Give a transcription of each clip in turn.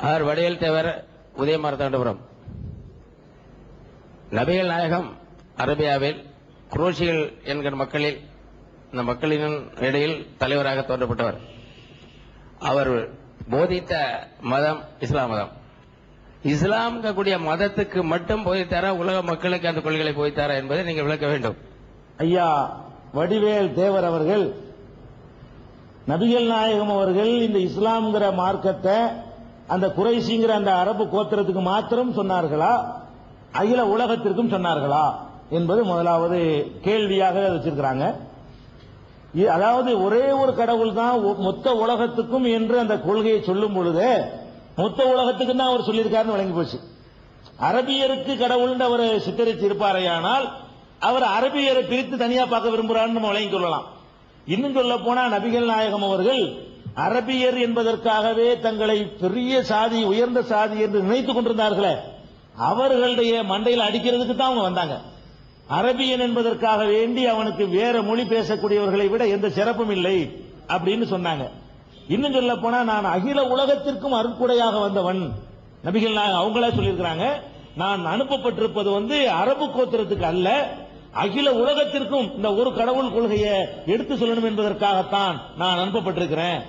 அவர் வடிவேல் தேவர் உதயமார்த்தாண்டபுரம். நபிகள் நாயகம் அரேபியாவில் குரோஷிகள் என்கிற மக்களில் இந்த மக்களின் இடையில் தலைவராக தோன்றப்பட்டவர். அவர் போதித்த மதம் இஸ்லாம் மதம். இஸ்லாம் கூடிய மதத்துக்கு மட்டும் போதித்தாரா, உலக மக்களுக்கு அந்த கொள்கைகளை போதித்தாரா என்பதை நீங்கள் விளக்க வேண்டும். ஐயா வடிவேல் தேவர் அவர்கள், நபிகள் நாயகம் அவர்கள் இந்த இஸ்லாம்ங்கிற மார்க்கத்தை அந்த குறைஷிங்கிற அந்த அரபு கோத்திரத்துக்கு மாத்திரம் சொன்னார்களா, அகில உலகத்திற்கும் சொன்னார்களா என்பது முதலாவது கேள்வியாக வச்சிருக்கிறாங்க. அதாவது ஒரே ஒரு கடவுள் தான் மொத்த உலகத்துக்கும் என்று அந்த கொள்கையை சொல்லும் பொழுது மொத்த உலகத்துக்கு தான் அவர் சொல்லியிருக்காருன்னு வழங்கி போச்சு. அரபியருக்கு கடவுள் அவர் சித்தரித்து இருப்பாரையானால் அவர் அரபியரை பிரித்து தனியா பார்க்க விரும்புகிறான்னு நம்ம வழங்கி கொள்ளலாம். இன்னும் சொல்ல போனா நபிகள் நாயகம் அவர்கள் அரபியர் என்பதற்காகவே தங்களை பெரிய சாதி, உயர்ந்த சாதி என்று நினைத்துக் கொண்டிருந்தார்களே, அவர்களுடைய மண்டையில் அடிக்கிறதுக்கு தான் அவங்க வந்தாங்க. அரபியன் என்பதற்காக வேண்டி அவனுக்கு வேற மொழி பேசக்கூடியவர்களை விட எந்த சிறப்பும் இல்லை அப்படின்னு சொன்னாங்க. இன்னும் சொல்ல போனா நான் அகில உலகத்திற்கும் அருட்கொடையாக வந்தவன் நபிகள் அவங்களே சொல்லியிருக்கிறாங்க. நான் அனுப்பப்பட்டிருப்பது அரபு கோத்திரத்துக்கு அல்ல, அகில உலகத்திற்கும் இந்த ஒரு கடவுள் கொள்கையை எடுத்து சொல்லணும் என்பதற்காகத்தான் நான் அனுப்பப்பட்டிருக்கிறேன்.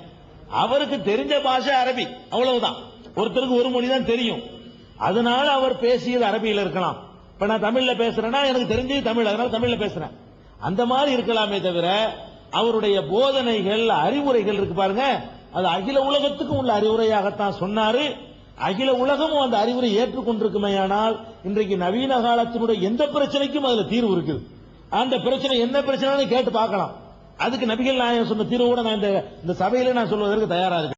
அவருக்கு தெரிஞ்ச பாஷை அரபி, அவ்வளவுதான். ஒருத்தருக்கு ஒரு மொழி தான் தெரியும், அதனால அவர் பேசியது அரபியில் இருக்கலாம். இப்ப நான் தமிழ்ல பேசுறேன்னா எனக்கு தெரிஞ்சது தமிழ், அதனால தமிழ்ல பேசுறேன். அந்த மாதிரி இருக்கலாமே தவிர அவருடைய போதனைகள், அறிவுரைகள் இருக்கு பாருங்க, அது அகில உலகத்துக்கும் உள்ள அறிவுரையாகத்தான் சொன்னாரு. அகில உலகமும் அந்த அறிவுரை ஏற்றுக்கொண்டிருக்குமேயானால் இன்றைக்கு நவீன காலத்தினுடைய எந்த பிரச்சனைக்கும் அதுல தீர்வு இருக்குது. அந்த பிரச்சனை என்ன பிரச்சனை கேட்டு பார்க்கலாம். அதுக்கு நபிகள் நாயகம் சொன்ன தீர்வு கூட நான் இந்த சபையில நான் சொல்வதற்கு தயாரா இருக்கேன்.